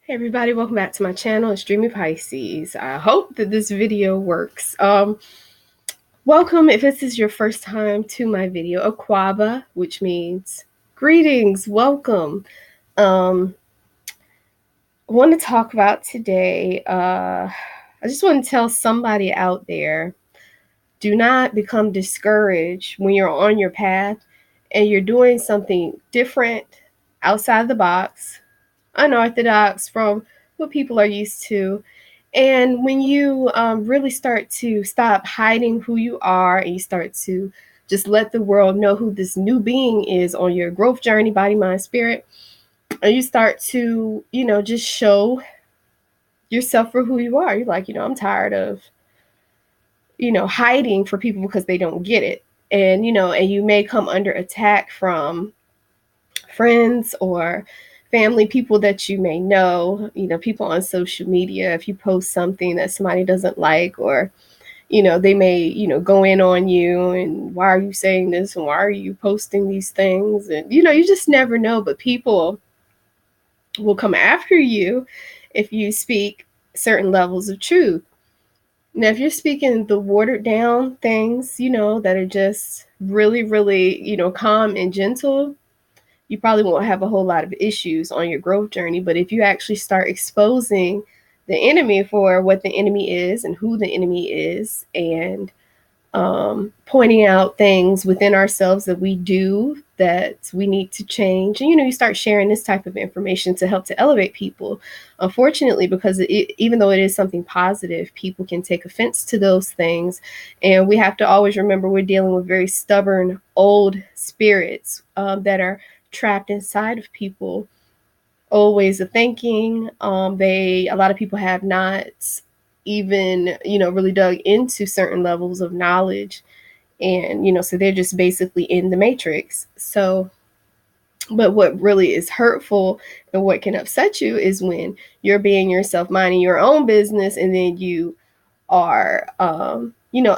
Hey everybody, welcome back to my channel. It's Dreamy Pisces. I hope that this video works. Welcome if this is your first time to my video. Aquaba, which means greetings, welcome. I want to talk about today. I just want to tell somebody out there, do not become discouraged when you're on your path and you're doing something different, outside the box, unorthodox from what people are used to. And when you really start to stop hiding who you are and you start to just let the world know who this new being is on your growth journey, body, mind, spirit, and you start to, just show yourself for who you are. You're like, I'm tired of, hiding for people because they don't get it. And you may come under attack from friends or family, people that you may know, people on social media. If you post something that somebody doesn't like, or they may go in on you and why are you saying this and why are you posting these things, and you just never know. But people will come after you if you speak certain levels of truth. Now if you're speaking the watered down things, that are just really really calm and gentle, you probably won't have a whole lot of issues on your growth journey. But if you actually start exposing the enemy for what the enemy is and who the enemy is, and pointing out things within ourselves that we do that we need to change, and you start sharing this type of information to help to elevate people. Unfortunately, because even though it is something positive, people can take offense to those things, and we have to always remember we're dealing with very stubborn old spirits that are trapped inside of people, old ways of thinking. A lot of people have not even really dug into certain levels of knowledge, and so they're just basically in the matrix. So but what really is hurtful and what can upset you is when you're being yourself, minding your own business, and then you are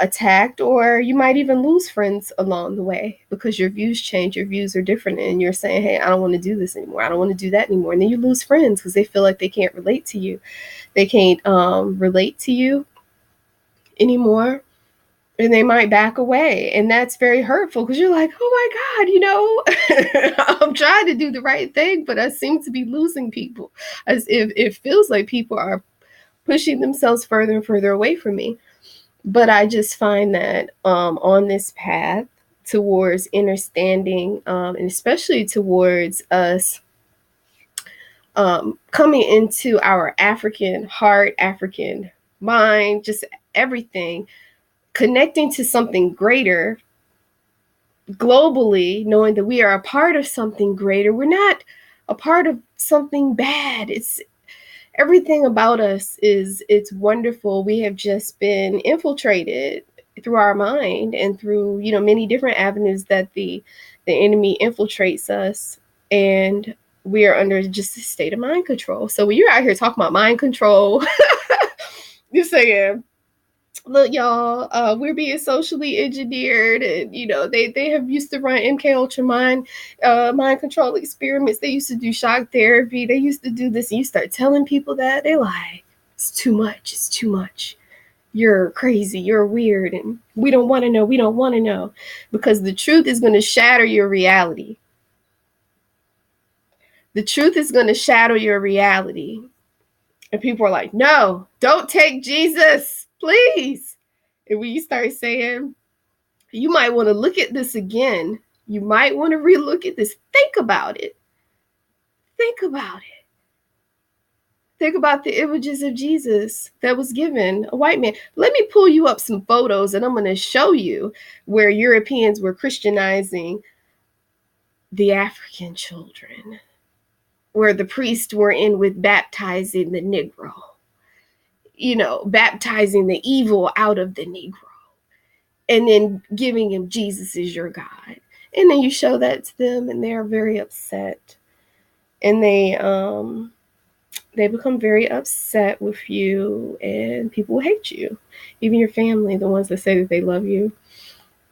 attacked, or you might even lose friends along the way because your views change, your views are different, and you're saying, hey, I don't want to do this anymore, I don't want to do that anymore. And then you lose friends because they feel like they can't relate to you, they can't relate to you anymore, and they might back away. And that's very hurtful because you're like, oh my God, I'm trying to do the right thing, but I seem to be losing people, as if it feels like people are pushing themselves further and further away from me. But I just find that on this path towards innerstanding, and especially towards us coming into our African heart, African mind, just everything, connecting to something greater globally, knowing that we are a part of something greater. We're not a part of something bad. It's everything about us it's wonderful. We have just been infiltrated through our mind and through many different avenues that the enemy infiltrates us, and we are under just a state of mind control. So when you're out here talking about mind control, you're saying, look, y'all, we're being socially engineered, and they have used to run MK Ultra mind control experiments. They used to do shock therapy. They used to do this. And you start telling people that, they like, it's too much. It's too much. You're crazy. You're weird, and we don't want to know. We don't want to know, because the truth is going to shatter your reality. The truth is going to shatter your reality. And people are like, no, don't take Jesus, please. And when you start saying, you might want to look at this again, you might want to relook at this, think about it. Think about it. Think about the images of Jesus that was given a white man. Let me pull you up some photos, and I'm going to show you where Europeans were Christianizing the African children, where the priests were in with baptizing the Negro, baptizing the evil out of the Negro, and then giving him Jesus is your God. And then you show that to them, and they're very upset. And they become very upset with you, and people hate you. Even your family, the ones that say that they love you.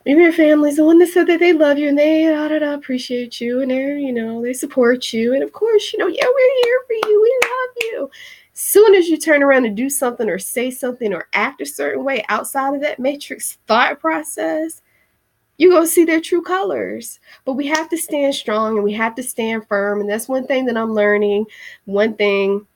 Even your family's the one that said that they love you, and they appreciate you, and they support you. And of course, yeah, we're here for you. We love you. Soon as you turn around and do something or say something or act a certain way outside of that matrix thought process, you're going to see their true colors. But we have to stand strong and we have to stand firm. And that's one thing that I'm learning. One thing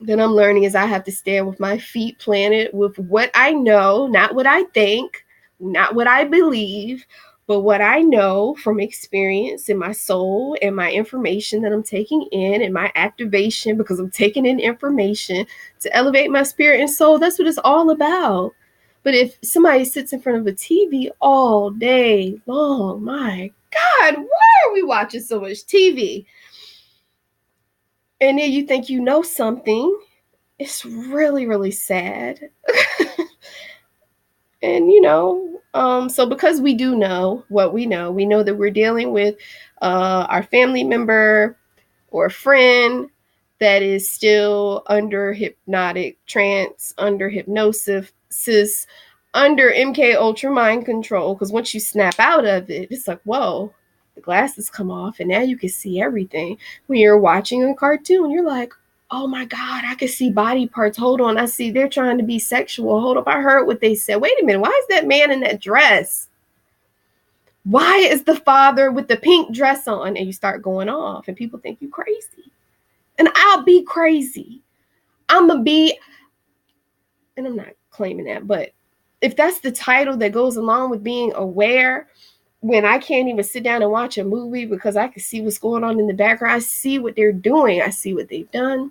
that I'm learning is I have to stand with my feet planted with what I know, not what I think, not what I believe, but what I know from experience in my soul and my information that I'm taking in and my activation, because I'm taking in information to elevate my spirit and soul. That's what it's all about. But if somebody sits in front of a TV all day long, my God, why are we watching so much TV? And then you think you know something. It's really, really sad. And, so because we do know what we know that we're dealing with our family member or friend that is still under hypnotic trance, under hypnosis, under MK Ultra mind control. Because once you snap out of it, it's like, whoa, the glasses come off and now you can see everything. When you're watching a cartoon, you're like, oh my God, I can see body parts. Hold on, I see they're trying to be sexual. Hold up, I heard what they said. Wait a minute, why is that man in that dress? Why is the father with the pink dress on? And you start going off and people think you crazy. And I'll be crazy. I'm going to be, and I'm not claiming that, but if that's the title that goes along with being aware, when I can't even sit down and watch a movie because I can see what's going on in the background, I see what they're doing, I see what they've done.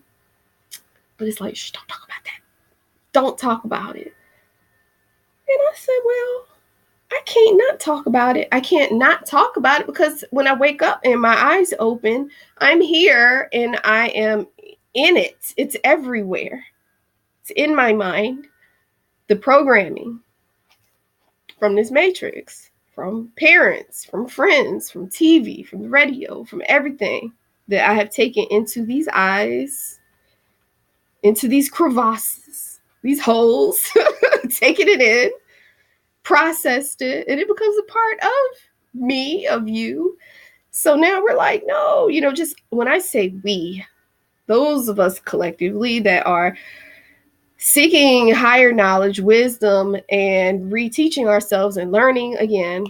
But it's like, shh, don't talk about that. Don't talk about it. And I said, well, I can't not talk about it. I can't not talk about it because when I wake up and my eyes open, I'm here and I am in it. It's everywhere. It's in my mind. The programming from this matrix, from parents, from friends, from TV, from the radio, from everything that I have taken into these eyes, into these crevasses, these holes, taking it in, processed it, and it becomes a part of me, of you. So now we're like, no, just when I say we, those of us collectively that are seeking higher knowledge, wisdom, and reteaching ourselves and learning again,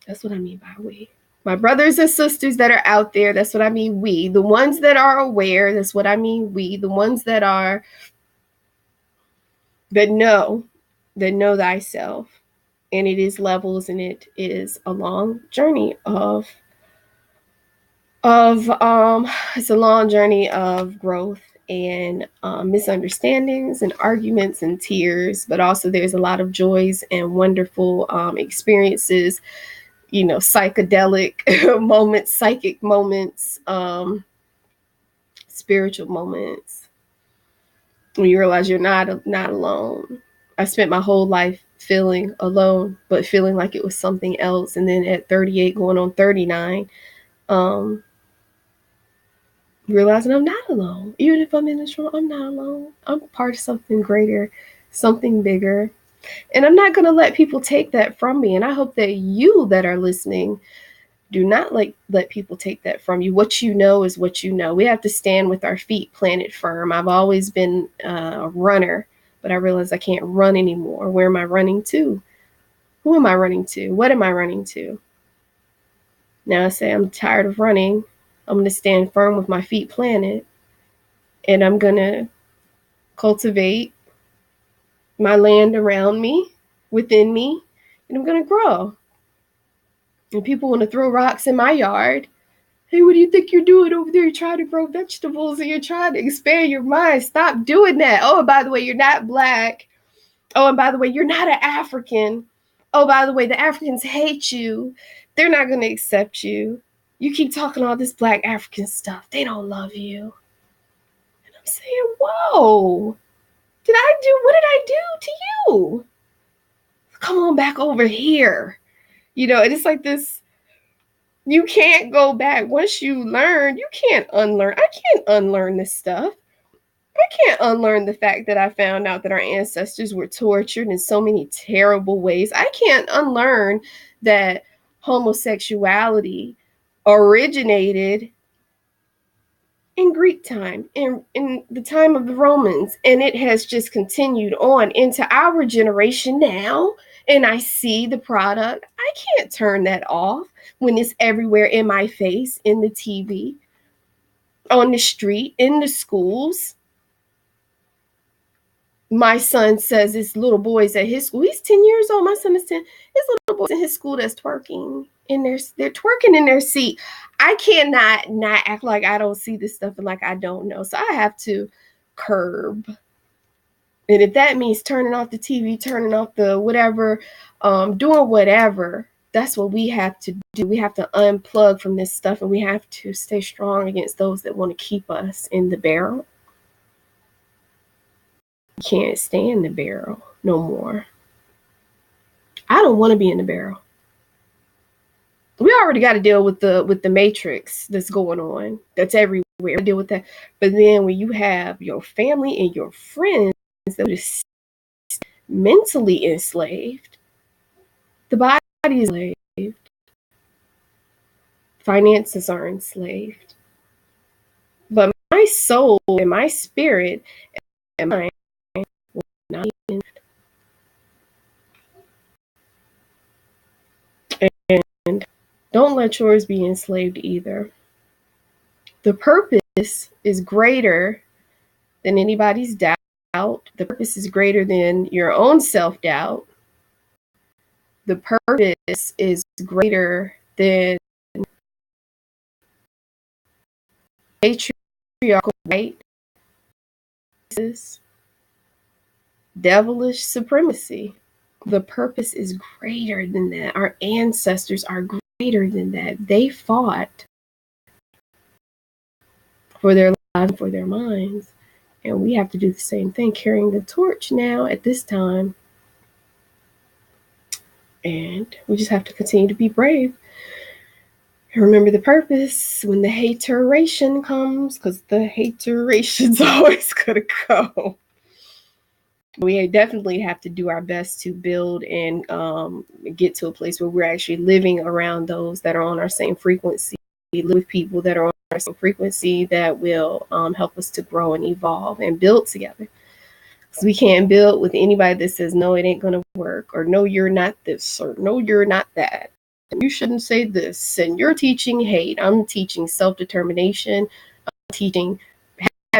that's what I mean by we. My brothers and sisters that are out there, that's what I mean we. The ones that are aware, that's what I mean we. The ones that know thyself. And it is levels, and it is a long journey of it's a long journey of growth and misunderstandings and arguments and tears, but also there's a lot of joys and wonderful experiences, psychedelic moments, psychic moments, spiritual moments when you realize you're not alone. I spent my whole life feeling alone, but feeling like it was something else. And then at 38, going on 39, realizing I'm not alone. Even if I'm in this room, I'm not alone. I'm part of something greater, something bigger. And I'm not going to let people take that from me. And I hope that you that are listening do not let people take that from you. What you know is what you know. We have to stand with our feet planted firm. I've always been a runner, but I realize I can't run anymore. Where am I running to? Who am I running to? What am I running to? Now I say I'm tired of running. I'm going to stand firm with my feet planted, and I'm going to cultivate my land around me, within me, and I'm going to grow. And people want to throw rocks in my yard. Hey, what do you think you're doing over there? You're trying to grow vegetables and you're trying to expand your mind. Stop doing that. Oh, and by the way, you're not Black. Oh, and by the way, you're not an African. Oh, by the way, the Africans hate you. They're not going to accept you. You keep talking all this Black African stuff. They don't love you. And I'm saying, whoa, what did I do to you? Come on back over here. And it's like this, you can't go back. Once you learn, you can't unlearn. I can't unlearn this stuff. I can't unlearn the fact that I found out that our ancestors were tortured in so many terrible ways. I can't unlearn that homosexuality originated in Greek time, in the time of the Romans, and it has just continued on into our generation now. And I see the product. I can't turn that off when it's everywhere in my face, in the TV, on the street, in the schools. My son says his little boys at his school, he's 10 years old. My son is 10. His little boys in his school that's twerking in their, they're twerking in their seat. I cannot not act like I don't see this stuff and like I don't know. So I have to curb. And if that means turning off the TV, turning off the whatever, doing whatever, that's what we have to do. We have to unplug from this stuff, and we have to stay strong against those that want to keep us in the barrel. Can't stay in the barrel no more. I don't want to be in the barrel. We already got to deal with the matrix that's going on, that's everywhere. We deal with that. But then when you have your family and your friends that are mentally enslaved, the body is enslaved, finances are enslaved, but my soul and my spirit and mind will not be enslaved. And don't let yours be enslaved either. The purpose is greater than anybody's doubt. The purpose is greater than your own self-doubt. The purpose is greater than patriarchal right, devilish supremacy. The purpose is greater than that. Our ancestors are greater than that. They fought for their lives, for their minds. And we have to do the same thing, carrying the torch now at this time. And we just have to continue to be brave. And remember the purpose when the hateration comes, because the hateration's always going to go. We definitely have to do our best to build and get to a place where we're actually living around those that are on our same frequency, live with people that are on our same frequency that will help us to grow and evolve and build together. Because we can't build with anybody that says, no, it ain't going to work, or no, you're not this, or no, you're not that. And you shouldn't say this, and you're teaching hate. I'm teaching self-determination. I'm teaching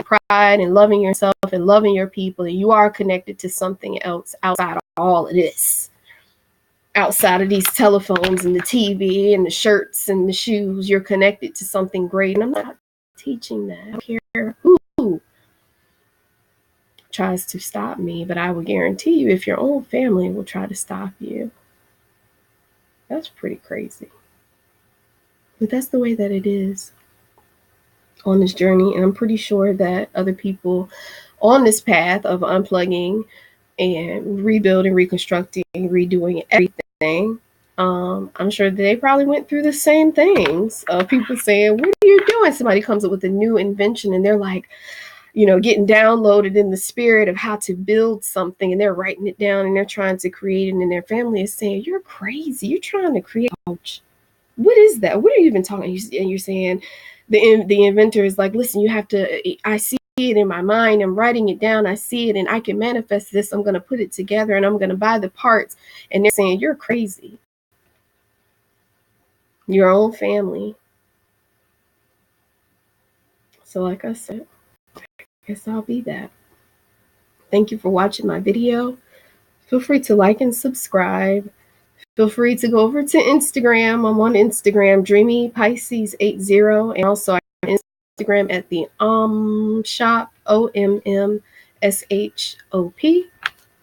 pride and loving yourself and loving your people, and you are connected to something else outside of all of this, outside of these telephones and the TV and the shirts and the shoes. You're connected to something great, and I'm not teaching that. I don't care who tries to stop me, but I will guarantee you, if your own family will try to stop you, that's pretty crazy. But that's the way that it is on this journey, and I'm pretty sure that other people on this path of unplugging and rebuilding, reconstructing, redoing everything, I'm sure that they probably went through the same things. People saying, what are you doing? Somebody comes up with a new invention and they're like, getting downloaded in the spirit of how to build something, and they're writing it down and they're trying to create it, and their family is saying, you're crazy, you're trying to create, what is that? What are you even talking? And you're saying, the inventor is like, listen, you have to, I see it in my mind, I'm writing it down, I see it, and I can manifest this, I'm going to put it together, and I'm going to buy the parts. And they're saying, you're crazy. Your own family. So like I said, I guess I'll be that. Thank you for watching my video. Feel free to like and subscribe. Feel free to go over to Instagram. I'm on Instagram, DreamyPisces80, and also I have Instagram at the Ommshop, OMMSHOP.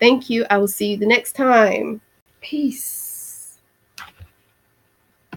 Thank you. I will see you the next time. Peace.